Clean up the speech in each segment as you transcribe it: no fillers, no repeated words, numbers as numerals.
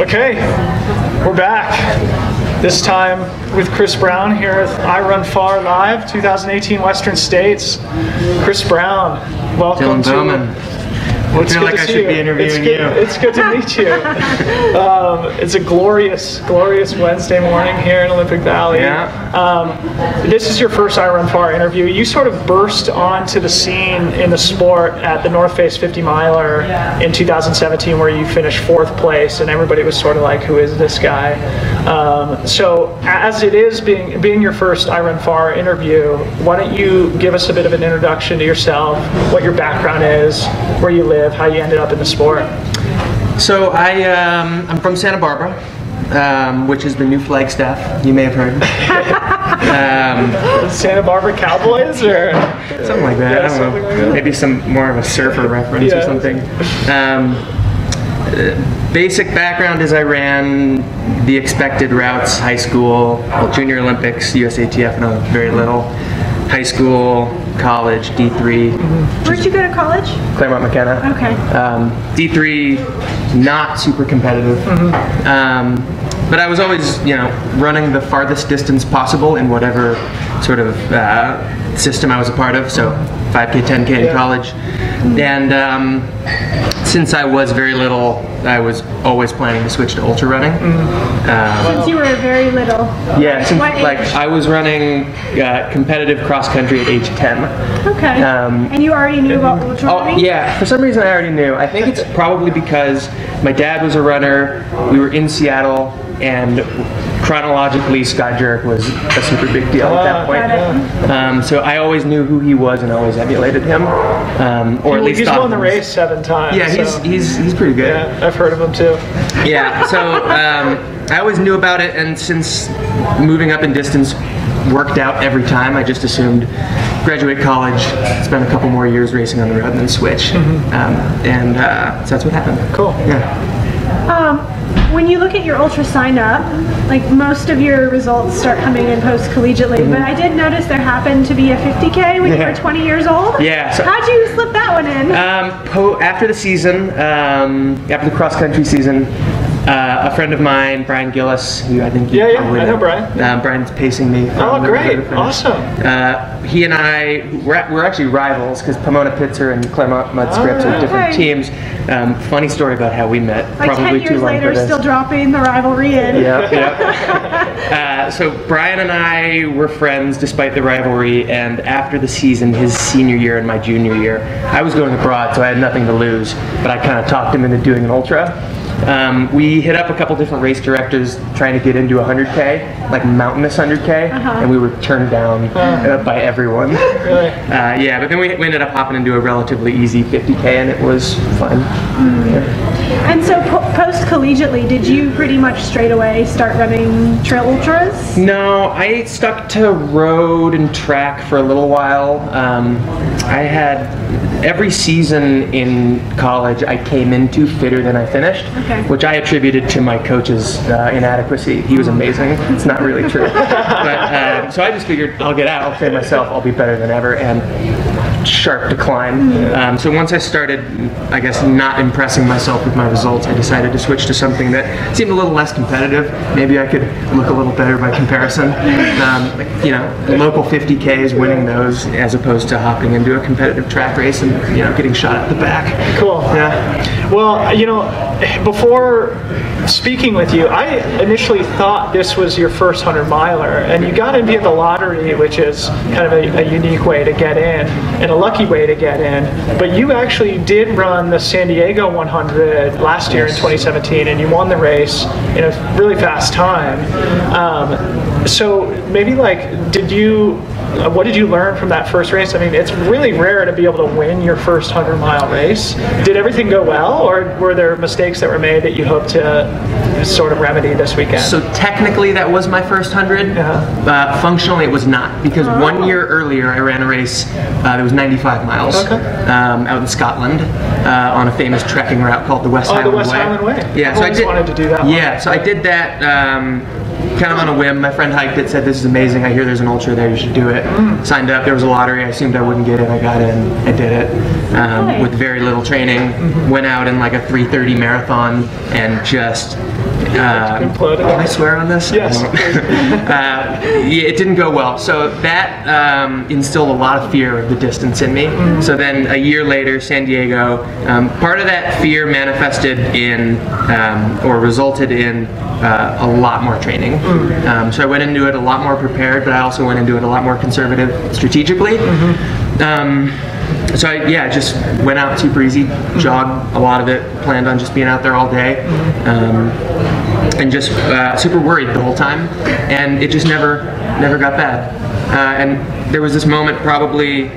Okay, we're back. This time with Kris Brown here with I Run Far Live, 2018 Western States. Kris Brown, welcome to. I feel like I should be interviewing you. It's good to meet you. It's a glorious Wednesday morning here in Olympic Valley. Yeah. This is your first I Run Far interview. You sort of burst onto the scene in the sport at the North Face 50 miler in 2017, where you finished 4th place, and everybody was sort of like, "Who is this guy?" So, as it is being your first I Run Far interview, why don't you give us a bit of an introduction to yourself, what your background is, where you live, how you ended up in the sport? So I'm from Santa Barbara, which is the new Flagstaff. You may have heard. Santa Barbara Cowboys, or something like that. I don't know. Maybe some more of a surfer reference or something. Basic background is I ran the expected routes: high school, Junior Olympics, USATF, and I was very little. High school, college, D3. Where'd you go to college? Claremont McKenna. Okay. D3, not super competitive. But I was always, running the farthest distance possible in whatever sort of system I was a part of. So 5K, 10K in college. And since I was very little, I was always planning to switch to ultra running. Since you were very little? Yeah, since I was running competitive cross country at age 10. Okay. And you already knew about ultra running? Yeah, for some reason I already knew. I think it's probably because my dad was a runner, we were in Seattle, and chronologically Scott Jurek was a super big deal at that point. So I always knew who he was and always emulated him, or at least he's won the race 7 times. Yeah, he's pretty good. Yeah, I've heard of him too. Yeah, so I always knew about it, and since moving up in distance worked out every time, I just assumed graduate college, spend a couple more years racing on the road, and then switch. So that's what happened. Cool. Yeah. When you look at your ultra sign up, like most of your results start coming in post-collegiately, but I did notice there happened to be a 50K when you were 20 years old. Yeah. So, how'd you slip that one in? After the season, after the cross-country season, a friend of mine, Brian Gillis, who I think you probably I know Brian. Brian's pacing me. Oh, great. Awesome. He and I, we're actually rivals because Pomona Pitzer and Claremont Mud Scripts are different teams. Funny story about how we met. Like probably 10 years later, still dropping the rivalry in. Yeah. So Brian and I were friends despite the rivalry, and after the season, his senior year and my junior year, I was going abroad, so I had nothing to lose, but I kind of talked him into doing an ultra. We hit up a couple different race directors trying to get into 100K, like mountainous 100K, and we were turned down by everyone. Really? Yeah, but then we ended up hopping into a relatively easy 50K, and it was fun. And so post-collegiately, did you pretty much straight away start running trail ultras? No, I stuck to road and track for a little while. I had every season in college I came into fitter than I finished, which I attributed to my coach's inadequacy. He was amazing. It's not really true. But so I just figured I'll get out, I'll train myself, I'll be better than ever, and sharp decline. So once I started, I guess, not impressing myself with my results, I decided to switch to something that seemed a little less competitive. Maybe I could look a little better by comparison. Local 50Ks, winning those, as opposed to hopping into a competitive track race and getting shot at the back. Cool. Yeah. Well, before speaking with you, I initially thought this was your first 100 miler, and you got in via the lottery, which is kind of a unique way to get in and a lucky way to get in. But you actually did run the San Diego 100 last year in 2017, and you won the race in a really fast time. So maybe what did you learn from that first race? I mean, it's really rare to be able to win your first 100-mile race. Did everything go well, or were there mistakes that were made that you hope to sort of remedy this weekend? So technically that was my first 100. Functionally it was not, because 1 year earlier I ran a race that was 95 miles out in Scotland on a famous trekking route called the West Highland Way. Highland Way. Yeah, I've always wanted to do that one. Yeah, so I did that kind of on a whim. My friend hiked it, said this is amazing. I hear there's an ultra there. You should do it. Signed up. There was a lottery. I assumed I wouldn't get it. I got in. I did it with very little training. Went out in like a 3:30 marathon and just. Can I swear on this? Yes. It didn't go well. So that instilled a lot of fear of the distance in me. So then a year later, San Diego, part of that fear manifested in or resulted in a lot more training. So I went into it a lot more prepared, but I also went into it a lot more conservative strategically. So I just went out super easy, jogged a lot of it, planned on just being out there all day, and just super worried the whole time, and it just never got bad. And there was this moment probably,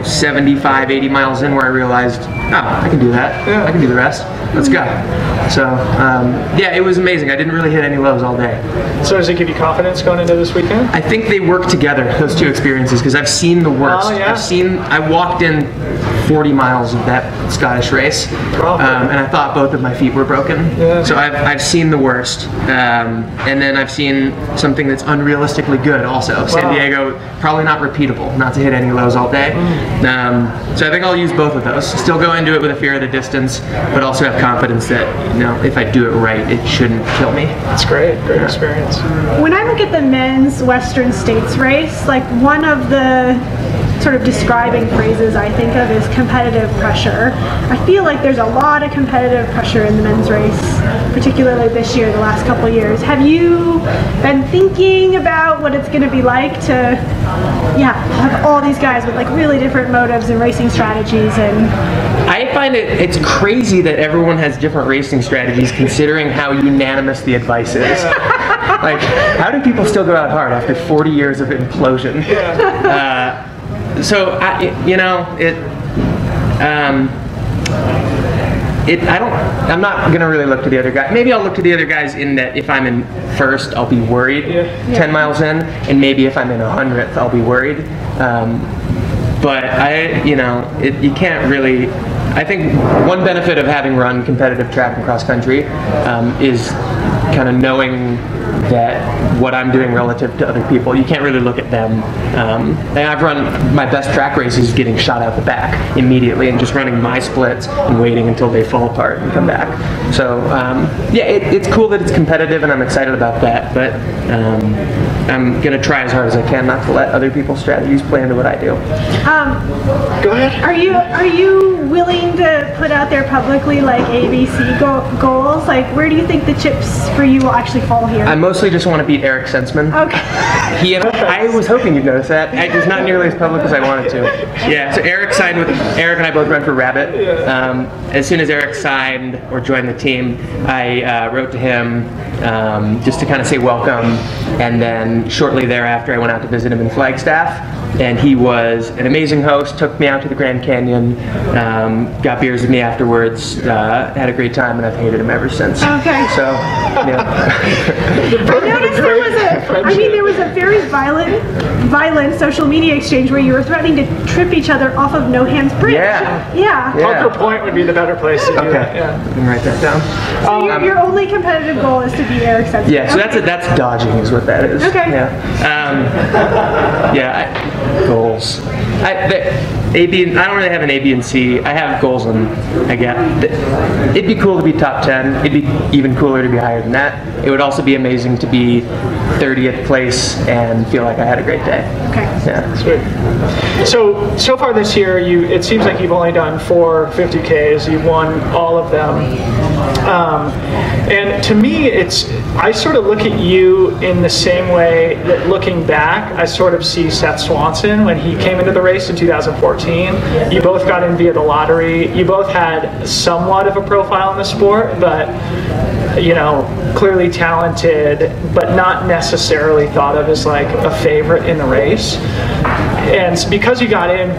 75, 80 miles in where I realized, I can do that. I can do the rest. Let's go. So, it was amazing. I didn't really hit any lows all day. So does it give you confidence going into this weekend? I think they work together, those two experiences, because I've seen the worst. I walked in 40 miles of that Scottish race, and I thought both of my feet were broken. So I've seen the worst, and then I've seen something that's unrealistically good also. San Diego, probably not repeatable, not to hit any lows all day. So I think I'll use both of those. Still go into it with a fear of the distance, but also have confidence that if I do it right, it shouldn't kill me. That's great experience. When I look at the men's Western States race, like one of the sort of describing phrases I think of is competitive pressure. I feel like there's a lot of competitive pressure in the men's race, particularly this year, the last couple of years. Have you been thinking about what it's going to be like to have all these guys with like really different motives and racing strategies? And I find it's crazy that everyone has different racing strategies considering how unanimous the advice is. Like, how do people still go out hard after 40 years of implosion? So I'm not gonna really look to the other guy. Maybe I'll look to the other guys in that if I'm in first, I'll be worried 10 miles in, and maybe if I'm in 100th, I'll be worried. But you can't really. I think one benefit of having run competitive track and cross country is kind of knowing that what I'm doing relative to other people, you can't really look at them. And I've run my best track races getting shot out the back immediately and just running my splits and waiting until they fall apart and come back. So it's cool that it's competitive and I'm excited about that, but I'm going to try as hard as I can not to let other people's strategies play into what I do. Go ahead. Are you willing to put out there publicly like ABC goals? Like, where do you think the chips for you will actually fall here? I mostly just want to beat Eric Sensman. Okay. I was hoping you'd notice that. It's not nearly as public as I wanted to. So Eric and I both run for Rabbit. As soon as Eric signed or joined the team, I wrote to him just to kind of say welcome, and then shortly thereafter I went out to visit him in Flagstaff, and he was an amazing host, took me out to the Grand Canyon, got beers with me afterwards, had a great time, and I've hated him ever since. Okay. So, I noticed there was a very violent social media exchange where you were threatening to trip each other off of No Hands Bridge. Bunker Point would be the better place to do that. I can write that down. So your only competitive goal is to beat Eric Sensman. Yeah, so that's dodging is what that is. Okay. Goals. I don't really have an A, B, and C. I have goals, and it'd be cool to be top 10. It'd be even cooler to be higher than that. It would also be amazing to be 30th place and feel like I had a great day. Okay. Yeah. Sweet. So far this year, it seems like you've only done 4 50Ks. You've won all of them. And to me, I sort of look at you in the same way that looking back, I sort of see Seth Swanson when he came into the race in 2014. You both got in via the lottery. You both had somewhat of a profile in the sport, but clearly talented, but not necessarily thought of as like a favorite in the race. And because you got in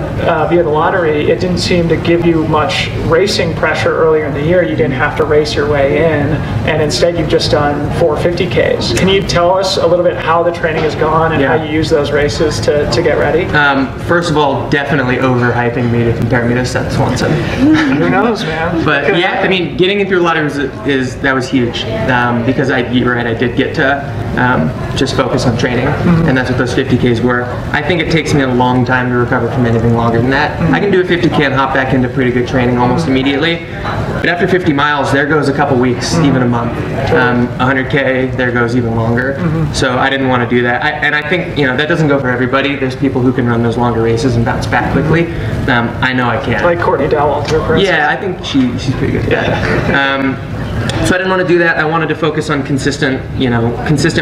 via the lottery, it didn't seem to give you much racing pressure earlier in the year. You didn't have to race your way in, and instead you've just done 450Ks. Can you tell us a little bit how the training has gone and how you use those races to get ready? First of all, definitely overhyping me to compare me to Seth Swanson. Who knows, man? But yeah, I mean, getting into the lottery that was huge because you're right, I did get to just focus on training, and that's what those 50Ks were. I think it takes me a long time to recover from anything longer than that. I can do a 50K and hop back into pretty good training almost immediately, but after 50 miles, there goes a couple weeks, even a month. 100K, there goes even longer. So I didn't want to do that. And I think, you know, that doesn't go for everybody. There's people who can run those longer races and bounce back quickly. I know I can't. Like Courtney Dowalter, for instance. Yeah, I think she's pretty good at that. So I didn't want to do that. I wanted to focus on consistent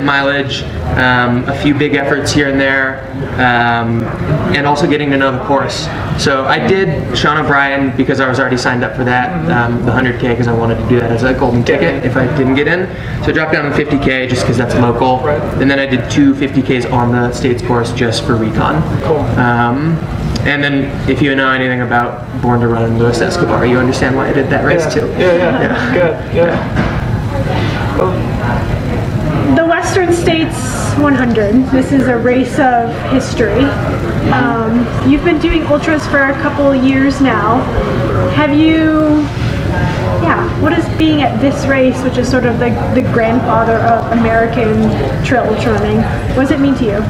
mileage, a few big efforts here and there, and also getting to know the course. So I did Sean O'Brien because I was already signed up for that, the 100K, because I wanted to do that as a golden ticket if I didn't get in. So I dropped down to 50K just because that's local, and then I did 2 50Ks on the States course just for recon. Cool. And then, if you know anything about Born to Run and Luis Escobar, you understand why I did that race too. Yeah. Good. The Western States 100. This is a race of history. You've been doing ultras for a couple years now. What is being at this race, which is sort of the grandfather of American trail ultra running, what does it mean to you?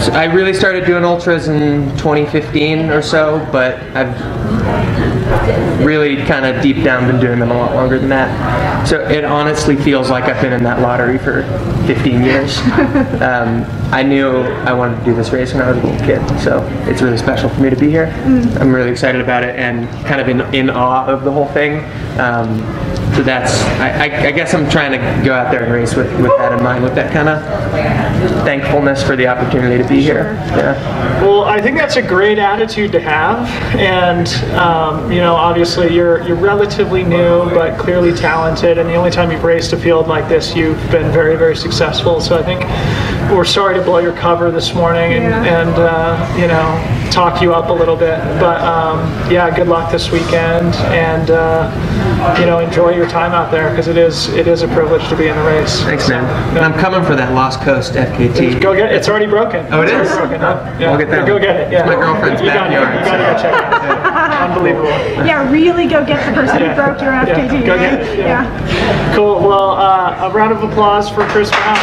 So I really started doing ultras in 2015 or so, but I've really kind of deep down been doing them a lot longer than that. So it honestly feels like I've been in that lottery for 15 years. I knew I wanted to do this race when I was a little kid, so it's really special for me to be here. I'm really excited about it and kind of in awe of the whole thing. So that's, I guess I'm trying to go out there and race with that in mind, with that kind of thankfulness for the opportunity to be here. Yeah. Well, I think that's a great attitude to have, and you know, obviously you're relatively new, but clearly talented, and the only time you've raced a field like this, you've been very, very successful. So I think we're sorry to blow your cover this morning and you know, talk you up a little bit, but yeah, good luck this weekend, and you know, enjoy your time out there, because it is a privilege to be in the race. Thanks, man. And I'm coming for that Lost Coast FKT. Go get it. It's already broken. Oh, it is? Broken. Yeah. I'll get that. Go get it. Yeah. It's my girlfriend's backyard. You gotta go check it out. Unbelievable. Yeah, really go get the person who broke your FKT. Go get it. Yeah. Cool. Well, a round of applause for Kris Brown.